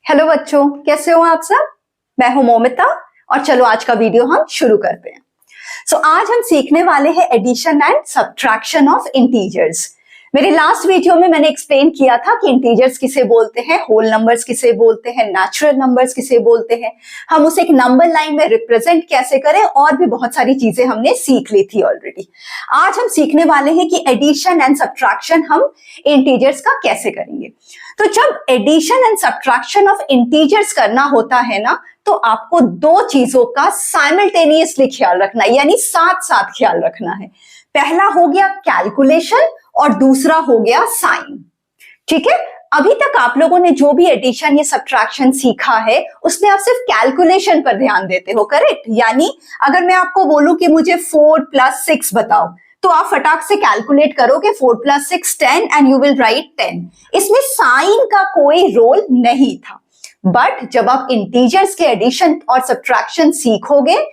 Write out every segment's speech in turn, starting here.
Hello बच्चों, कैसे हो आप सब। मैं हूं मोमिता और चलो आज का वीडियो हम शुरू करते हैं। आज हम सीखने वाले हैं addition and subtraction of integers. मेरे लास्ट वीडियो में मैंने एक्सप्लेन किया था कि इंटीजर्स किसे बोलते हैं, होल नंबर्स किसे बोलते हैं, नेचुरल नंबर्स किसे बोलते हैं, हम उसे एक नंबर लाइन में रिप्रेजेंट कैसे करें, और भी बहुत सारी चीजें हमने सीख ली थी ऑलरेडी। आज हम सीखने वाले हैं कि एडिशन एंड सब्ट्रैक्शन हम इंटीजर्स का कैसे करेंगे। तो जब addition and subtraction of integers करना होता है ना, तो आपको दो चीजों का साइमल्टेनियसली ख्याल रखना है, यानी साथ साथ ख्याल रखना है। पहला हो गया कैलकुलेशन और दूसरा हो गया साइन। ठीक है, अभी तक आप लोगों ने जो भी एडिशन या सब्ट्रैक्शन सीखा है उसमें आप सिर्फ कैलकुलेशन पर ध्यान देते हो, करेक्ट। यानी अगर मैं आपको बोलूं कि मुझे 4 + 6 बताओ, तो आप फटाक से कैलकुलेट करोगे 4 + 6 10 एंड यू विल राइट 10। इसमें साइन का कोई रोल नहीं था। बट जब आप इंटीजर्स के एडिशन और सब्ट्रैक्शन सीखोगे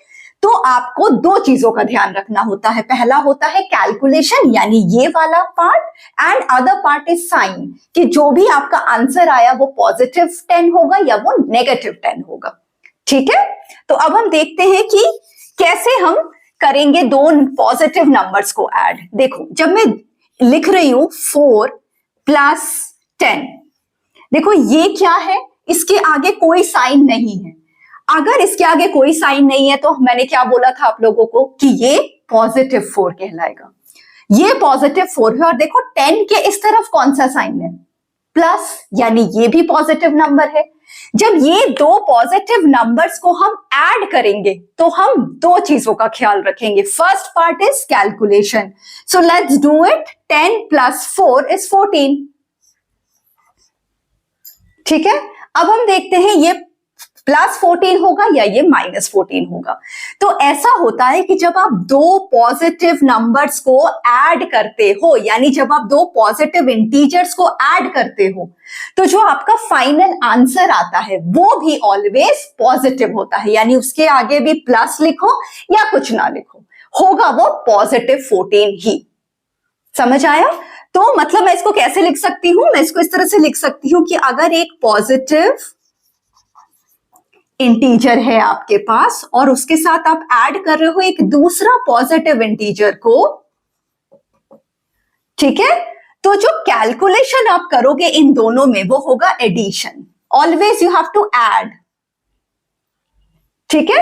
तो आपको दो चीजों का ध्यान रखना होता है। पहला होता है कैलकुलेशन, यानी ये वाला part, and other part is sine, कि जो भी आपका आंसर आया वो +10 होगा या वो -10 होगा। ठीक है, तो अब हम देखते हैं कि कैसे हम करेंगे दो पॉजिटिव नंबर्स को ऐड। देखो, जब मैं लिख रही हूं 4 + 10, देखो ये क्या है, इसके आगे कोई साइन नहीं है। अगर इसके आगे कोई साइन नहीं है तो मैंने क्या बोला था आप लोगों को कि ये +4 कहलाएगा। ये +4 है, और देखो 10 के इस तरफ कौन सा साइन है, प्लस, यानी ये भी पॉजिटिव नंबर है। जब ये दो पॉजिटिव नंबर्स को हम ऐड करेंगे तो हम दो चीजों का ख्याल रखेंगे। First part is calculation, so let's do it. 10 + 4 = 14। ठीक है, अब हम देखते हैं ये +14 होगा या ये -14 होगा। तो ऐसा होता है कि जब आप दो पॉजिटिव नंबर्स को ऐड करते हो, यानी जब आप दो पॉजिटिव इंटीजर्स को ऐड करते हो, तो जो आपका फाइनल आंसर आता है वो भी ऑलवेज पॉजिटिव होता है। यानी उसके आगे भी प्लस लिखो या कुछ ना लिखो, होगा वो +14 ही। समझ आया? तो मतलब मैं इसको कैसे लिख सकती हूं, मैं इसको इस तरह से लिख सकती हूं कि अगर एक पॉजिटिव इंटीजर है आपके पास और उसके साथ आप ऐड कर रहे हो एक दूसरा पॉजिटिव इंटीजर को, ठीक है, तो जो कैलकुलेशन आप करोगे इन दोनों में वो होगा addition. Always you have to add. ठीक है,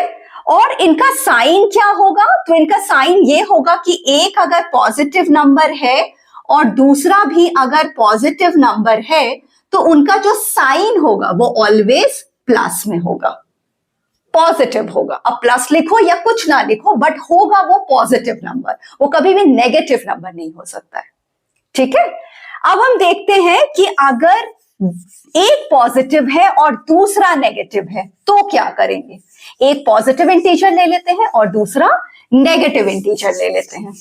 और इनका साइन क्या होगा, तो इनका साइन ये होगा कि एक अगर पॉजिटिव नंबर है और दूसरा भी अगर पॉजिटिव नंबर है तो उनका जो साइन होगा वो ऑलवेज प्लस में होगा, पॉजिटिव होगा। अब प्लस लिखो या कुछ ना लिखो, बट होगा वो पॉजिटिव नंबर, वो कभी भी नेगेटिव नंबर नहीं हो सकता है। ठीक है, अब हम देखते हैं कि अगर एक पॉजिटिव है और दूसरा नेगेटिव है तो क्या करेंगे। एक पॉजिटिव इंटीजर ले लेते हैं और दूसरा नेगेटिव इंटीजर ले लेते हैं।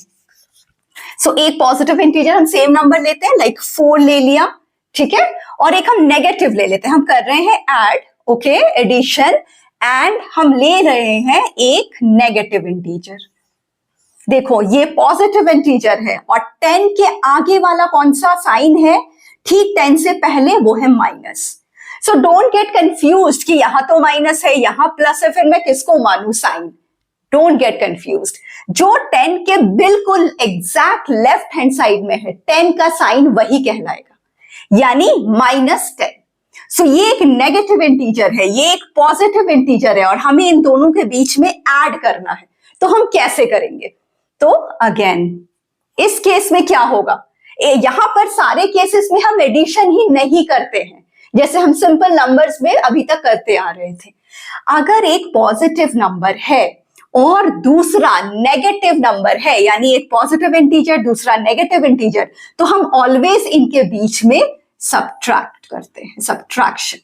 एक पॉजिटिव इंटीजर हम सेम नंबर लेते हैं, लाइक 4 ले लिया, ठीक है, और एक हम नेगेटिव ले लेते हैं। हम कर रहे हैं ऐड, ओके, एडिशन, एंड हम ले रहे हैं एक नेगेटिव इंटीजर। देखो ये पॉजिटिव इंटीजर है और 10 के आगे वाला कौन सा साइन है, ठीक 10 से पहले वो है minus. So don't get confused कि यहां तो माइनस है यहां प्लस है, फिर मैं किसको मानूं साइन। डोंट गेट कंफ्यूज्ड, जो 10 के बिल्कुल एग्जैक्ट लेफ्ट हैंड साइड में है 10 का साइन वही कहलाएगा, यानी -10। सो ये एक नेगेटिव इंटीजर है, ये एक पॉजिटिव इंटीजर है, और हमें इन दोनों के बीच में ऐड करना है। तो हम कैसे करेंगे, तो अगेन इस केस में क्या होगा, यहां पर सारे केसेस में हम एडिशन ही नहीं करते हैं, जैसे हम सिंपल नंबर्स में अभी तक करते आ रहे थे। अगर एक पॉजिटिव नंबर है और दूसरा नेगेटिव नंबर है, यानी एक पॉजिटिव इंटीजर दूसरा नेगेटिव इंटीजर, तो हम ऑलवेज इनके बीच में सब्ट्रैक्ट करते हैं, सब्ट्रैक्शन।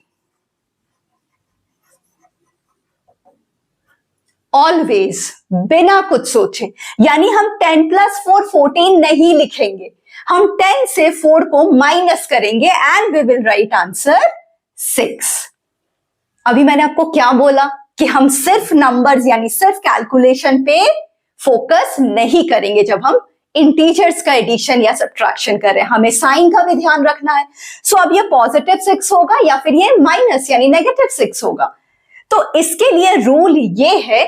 ऑलवेज, बिना कुछ सोचे, यानी हम 10 + 4 14 नहीं लिखेंगे, हम 10 से 4 को माइनस करेंगे and we will write answer 6। अभी मैंने आपको क्या बोला कि हम सिर्फ नंबर्स यानी सिर्फ कैलकुलेशन पे फोकस नहीं करेंगे जब हम इंटीजर्स का एडिशन या सब्ट्रैक्शन कर रहे हैं, हमें साइन का भी ध्यान रखना है। सो अब ये +6 होगा या फिर ये माइनस यानी -6 होगा। तो इसके लिए रूल ये है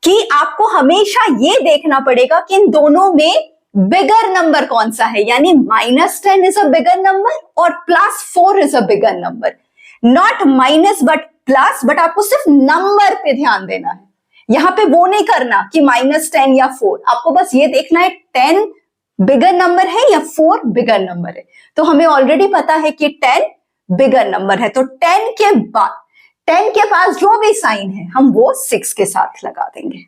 कि आपको हमेशा ये देखना पड़ेगा कि इन दोनों में बिगर नंबर कौन सा है, यानी -10 इज अ बिगर नंबर और +4 is a bigger number. Not minus but plus, but आपको सिर्फ नंबर पे ध्यान देना है। यहां पे वो नहीं करना कि -10 या 4, आपको बस ये देखना है 10 बिगर नंबर है या 4 बिगर नंबर है। तो हमें ऑलरेडी पता है कि 10 बिगर नंबर है, तो 10 के बाद 10 के पास जो भी साइन है हम वो 6 के साथ लगा देंगे।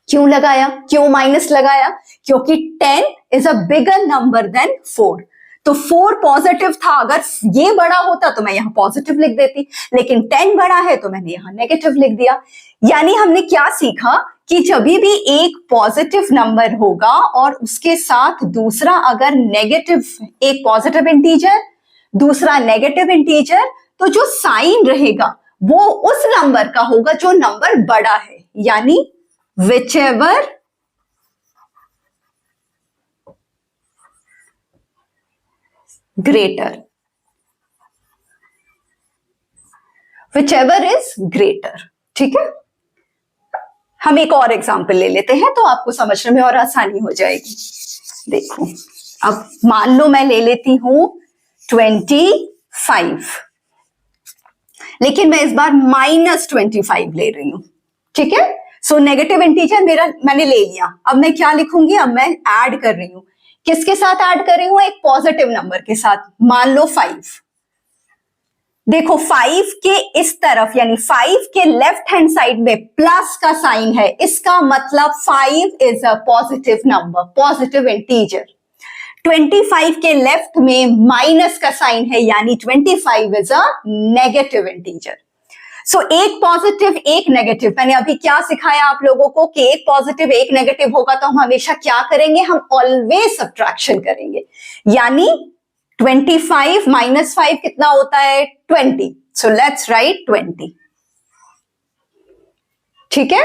क्यों लगाया, क्यों माइनस लगाया? क्योंकि 10 is a bigger number than 4। तो 4 पॉजिटिव था, अगर ये बड़ा होता तो मैं यहां पॉजिटिव लिख देती, लेकिन 10 बड़ा है तो मैंने यहां नेगेटिव लिख दिया। यानी हमने क्या सीखा कि जब भी एक पॉजिटिव नंबर होगा और उसके साथ दूसरा अगर नेगेटिव, एक पॉजिटिव इंटीजर दूसरा नेगेटिव इंटीजर, तो जो साइन रहेगा वो उस नंबर का होगा जो नंबर बड़ा है, यानी whichever greater, whichever is greater। ठीक है, हम एक और एग्जांपल ले लेते हैं तो आपको समझने में और आसानी हो जाएगी। देखो, अब मान लो मैं ले लेती हूं 25, लेकिन मैं इस बार -25 ले रही हूं। ठीक है, सो नेगेटिव इंटीजर मेरा मैंने ले लिया, अब मैं क्या लिखूंगी, अब मैं ऐड कर रही हूं। किसके साथ ऐड कर रही हूं? एक पॉजिटिव नंबर के साथ, मान लो 5। देखो 5 के इस तरफ यानी 5 के लेफ्ट हैंड साइड में प्लस का साइन है, इसका मतलब 5 is a positive number, positive integer. 25 के लेफ्ट में माइनस का साइन है, यानी 25 इज अ नेगेटिव इंटीजर। सो एक पॉजिटिव एक नेगेटिव, मैंने अभी क्या सिखाया आप लोगों को कि एक पॉजिटिव एक नेगेटिव होगा तो हम हमेशा क्या करेंगे, हम ऑलवेज सब्ट्रैक्शन करेंगे। यानी 25 -5 कितना होता है? 20। So let's write 20। ठीक है,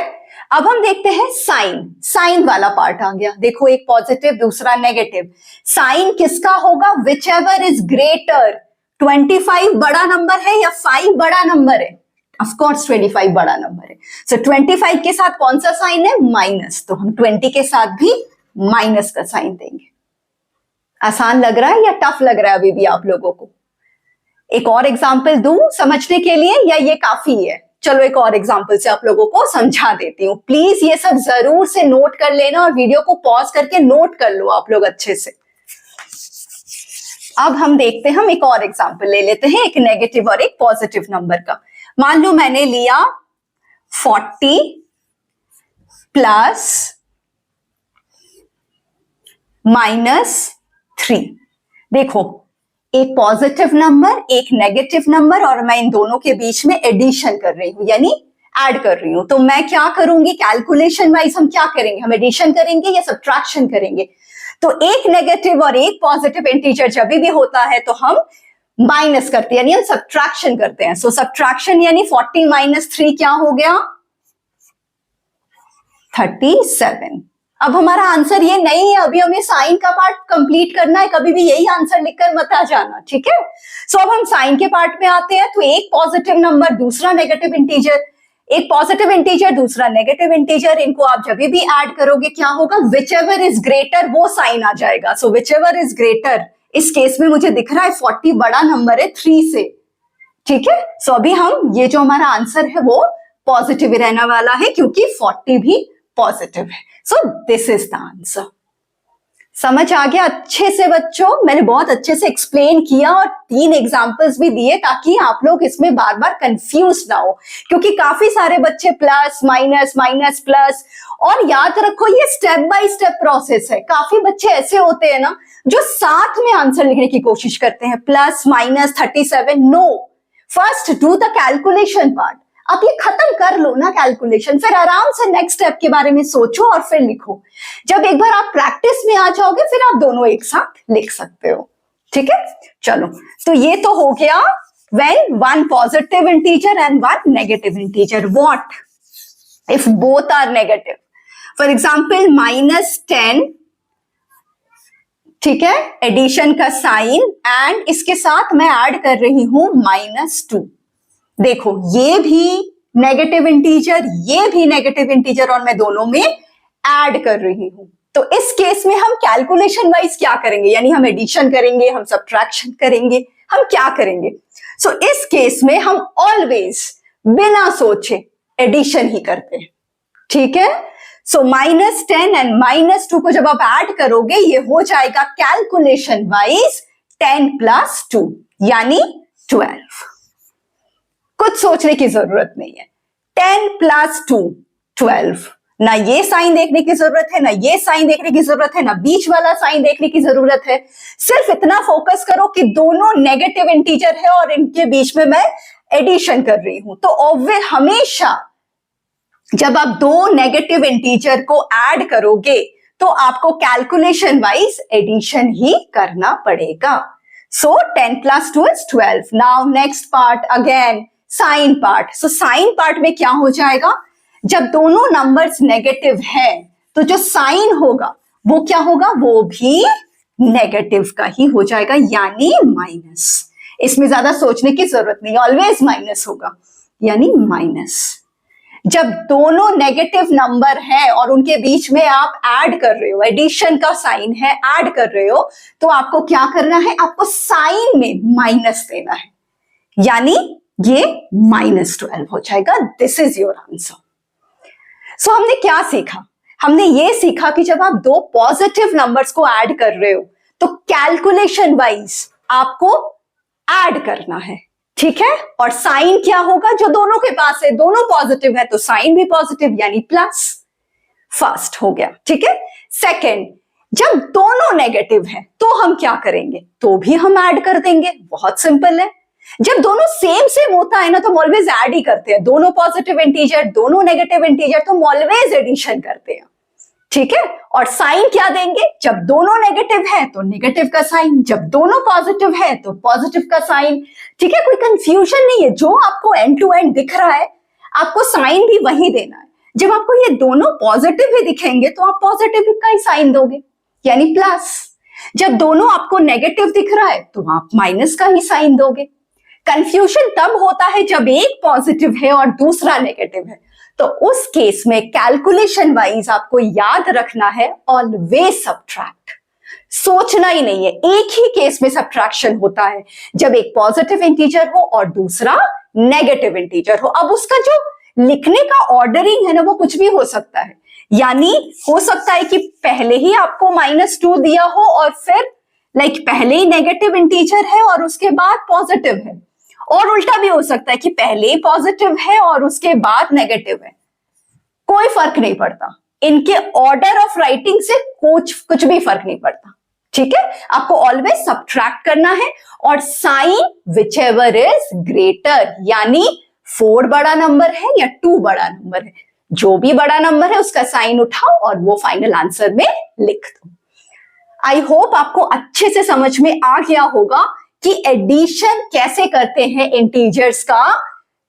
अब हम देखते हैं साइन, साइन वाला पार्ट आ गया। देखो, एक पॉजिटिव दूसरा नेगेटिव, साइन किसका होगा? Whichever is greater. 25 बड़ा नंबर है या 5 बड़ा नंबर है? ऑफ कोर्स 25 बड़ा नंबर है। सो 25 के साथ कौन सा साइन है? माइनस, तो हम 20 के साथ भी माइनस का साइन देंगे। आसान लग रहा है या टफ लग रहा है अभी भी आप लोगों को? एक और एग्जांपल दूं समझने के लिए या ये काफी है? चलो एक और एग्जांपल से आप लोगों को समझा देती हूँ। प्लीज ये सब जरूर से नोट कर लेना और वीडियो को पॉज करके नोट कर लो आप लोग अच्छे से। अब हम देखते हैं, हम एक और एग्जांपल ले लेते हैं, एक नेगेटिव और एक पॉजिटिव नंबर का। मान लो मैंने लिया 40 प्लस -3। देखो, एक पॉजिटिव नंबर एक नेगेटिव नंबर और मैं इन दोनों के बीच में एडिशन कर रही हूं, यानी ऐड कर रही हूं। तो मैं क्या करूंगी, कैलकुलेशन वाइज हम क्या करेंगे, हम एडिशन करेंगे या सब्ट्रैक्शन करेंगे? तो एक नेगेटिव और एक पॉजिटिव इंटीजर जब भी होता है तो हम माइनस करते हैं, यानी हम सब्ट्रैक्शन करते हैं। सो सब्ट्रैक्शन यानी 40 - 3 क्या हो गया? 37। अब हमारा आंसर ये नहीं है, अभी हमें साइन का पार्ट कंप्लीट करना है, कभी भी यही आंसर लिखकर मत आ जाना। ठीक है, सो अब हम साइन के पार्ट में आते हैं। तो एक पॉजिटिव नंबर दूसरा नेगेटिव इंटीजर, एक पॉजिटिव इंटीजर दूसरा नेगेटिव इंटीजर, इनको आप जब भी ऐड करोगे क्या होगा? विचएवर इज ग्रेटर वो साइन आ जाएगा। सो विचएवर इज ग्रेटर, इस केस में मुझे दिख रहा है 40 बड़ा नंबर है 3 से। ठीक है, सो अभी हम ये जो हमारा आंसर है वो पॉजिटिव ही रहने वाला है क्योंकि 40 भी पॉजिटिव है। So this is the answer. समझ आ गया अच्छे से बच्चों? मैंने बहुत अच्छे से एक्सप्लेन किया और 3 एग्जांपल्स भी दिए ताकि आप लोग इसमें बार बार कंफ्यूज ना हो, क्योंकि काफी सारे बच्चे प्लस माइनस माइनस प्लस, और याद रखो ये स्टेप बाय स्टेप प्रोसेस है। काफी बच्चे ऐसे होते हैं ना जो साथ में आंसर लिखने की कोशिश करते हैं, plus minus 37। No, first do the calculation part. आप ये खत्म कर लो ना कैलकुलेशन, फिर आराम से नेक्स्ट स्टेप के बारे में सोचो और फिर लिखो। जब एक बार आप प्रैक्टिस में आ जाओगे फिर आप दोनों एक साथ लिख सकते हो। ठीक है, चलो तो ये तो हो गया when one positive integer and one negative integer. What if both are negative? For example, -10 ठीक है, एडिशन का साइन, एंड इसके साथ मैं ऐड कर रही हूं -2। देखो ये भी नेगेटिव इंटीजर, ये भी नेगेटिव इंटीजर, और मैं दोनों में ऐड कर रही हूं। तो इस केस में हम कैलकुलेशन वाइज क्या करेंगे, यानी हम एडिशन करेंगे, हम सब्ट्रैक्शन करेंगे, हम क्या करेंगे? सो इस केस में हम ऑलवेज बिना सोचे एडिशन ही करते हैं, ठीक है। सो -10 एंड -2 को जब आप ऐड करोगे ये हो जाएगा कैलकुलेशन वाइज 10 + 2 यानी 12। कुछ सोचने की जरूरत नहीं है। 10 + 2 12। ना ये साइन देखने की जरूरत है, ना ये साइन देखने की जरूरत है, ना बीच वाला साइन देखने की जरूरत है। सिर्फ इतना फोकस करो कि दोनों नेगेटिव इंटीजर है और इनके बीच में मैं एडिशन कर रही हूं। तो ऑब्वियस हमेशा जब आप दो नेगेटिव इंटीजर को ऐड करोगे तो आपको कैलकुलेशन वाइज एडिशन ही करना पड़ेगा। सो 10 + 2 = 12। Now next part, again sine part. So sine part में क्या हो जाएगा, जब दोनों नंबर्स नेगेटिव हैं तो जो साइन होगा वो क्या होगा, वो भी नेगेटिव का ही हो जाएगा, यानी माइनस। इसमें ज्यादा सोचने की जरूरत नहीं, ऑलवेज माइनस होगा, यानी माइनस। जब दोनों नेगेटिव नंबर है और उनके बीच में आप ऐड कर रहे हो, एडिशन का साइन है, ऐड कर रहे हो, तो आपको क्या करना है, आपको साइन में माइनस देना है, यानी ये -12 हो जाएगा। This is your answer. So हमने क्या सीखा, हमने ये सीखा कि जब आप दो पॉजिटिव नंबर्स को ऐड कर रहे हो तो कैलकुलेशन वाइज आपको ऐड करना है, ठीक है। और साइन क्या होगा, जो दोनों के पास है, दोनों पॉजिटिव है तो साइन भी पॉजिटिव यानी प्लस। फर्स्ट हो गया, ठीक है। सेकंड, जब दोनों नेगेटिव है तो हम क्या करेंगे, तो भी हम ऐड कर देंगे, बहुत सिंपल है। जब दोनों सेम होता है ना तो हम ऑलवेज ऐड ही करते हैं, दोनों पॉजिटिव इंटीजर, दोनों नेगेटिव इंटीजर, तो हम ऑलवेज एडिशन करते हैं, ठीक है। और साइन क्या देंगे, जब दोनों नेगेटिव है तो नेगेटिव का साइन, जब दोनों पॉजिटिव है तो पॉजिटिव का साइन, ठीक है। कोई कंफ्यूजन नहीं है, जो आपको एंड टू एंड दिख रहा है आपको साइन भी वही देना है। जब आपको ये दोनों पॉजिटिव ही दिखेंगे तो आप पॉजिटिव का ही साइन दोगे, यानी प्लस। जब दोनों आपको नेगेटिव दिख रहा है तो आप माइनस का ही साइन दोगे। कंफ्यूजन तब होता है जब एक पॉजिटिव है और दूसरा नेगेटिव है, तो उस केस में कैलकुलेशन वाइज आपको याद रखना है ऑलवेज सब्ट्रैक्ट। सोचना ही नहीं है, एक ही केस में सब्ट्रैक्शन होता है, जब एक पॉजिटिव इंटीजर हो और दूसरा नेगेटिव इंटीजर हो। अब उसका जो लिखने का ऑर्डरिंग है ना वो कुछ भी हो सकता है, यानी हो सकता है कि पहले ही आपको -2 दिया हो और फिर पहले ही नेगेटिव इंटीजर है और उसके बाद पॉजिटिव है, और उल्टा भी हो सकता है कि पहले ही पॉजिटिव है और उसके बाद नेगेटिव है। कोई फर्क नहीं पड़ता, इनके ऑर्डर ऑफ राइटिंग से कुछ भी फर्क नहीं पड़ता, ठीक है। आपको ऑलवेज सब्ट्रैक्ट करना है और sign whichever is greater, यानी 4 बड़ा नंबर है या 2 बड़ा नंबर है, जो भी बड़ा नंबर है उसका साइन उठाओ और वो फाइनल आंसर में लिख दो। आई होप आपको अच्छे से समझ में आ गया होगा कि एडिशन कैसे करते हैं इंटीजर्स का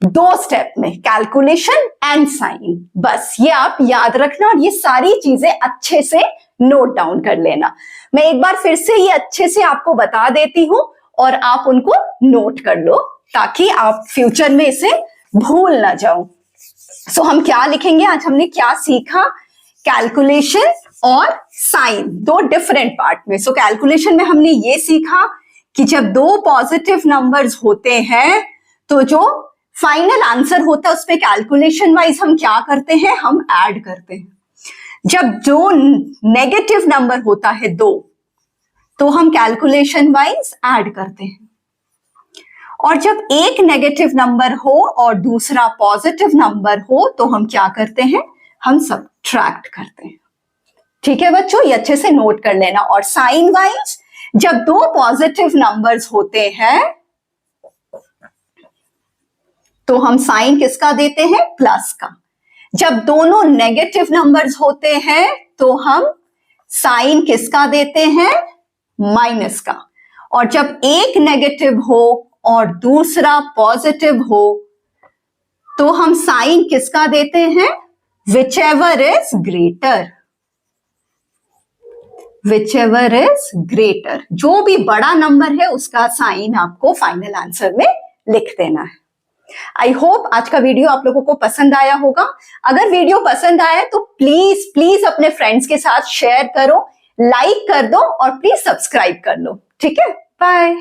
2 स्टेप में, कैलकुलेशन एंड साइन। बस ये आप याद रखना और ये सारी चीजें अच्छे से नोट डाउन कर लेना। मैं एक बार फिर से ये अच्छे से आपको बता देती हूं और आप उनको नोट कर लो ताकि आप फ्यूचर में इसे भूल ना जाओ। सो हम क्या लिखेंगे, आज हमने क्या सीखा, कैलकुलेशन और साइन, 2 डिफरेंट पार्ट में। सो कैलकुलेशन में हमने ये सीखा कि जब 2 पॉजिटिव नंबर्स होते हैं तो जो फाइनल आंसर होता है उसमें कैलकुलेशन वाइज हम क्या करते हैं, हम ऐड करते हैं। जब जो नेगेटिव नंबर होता है 2 तो हम कैलकुलेशन वाइज ऐड करते हैं, और जब एक नेगेटिव नंबर हो और दूसरा पॉजिटिव नंबर हो तो हम क्या करते हैं, हम सब्ट्रैक्ट करते हैं, ठीक है बच्चों, ये अच्छे से नोट कर लेना। और साइन वाइज जब 2 पॉजिटिव नंबर्स होते हैं तो हम साइन किसका देते हैं, प्लस का। जब दोनों नेगेटिव नंबर्स होते हैं तो हम साइन किसका देते हैं, माइनस का। और जब एक नेगेटिव हो और दूसरा पॉजिटिव हो तो हम साइन किसका देते हैं, which ever is greater, whichever is greater, जो भी बड़ा नंबर है उसका साइन आपको फाइनल आंसर में लिख देना है। आई होप आज का वीडियो आप लोगों को पसंद आया होगा। अगर वीडियो पसंद आया तो प्लीज प्लीज अपने फ्रेंड्स के साथ शेयर करो, लाइक कर दो और प्लीज सब्सक्राइब कर लो। ठीक है, बाय।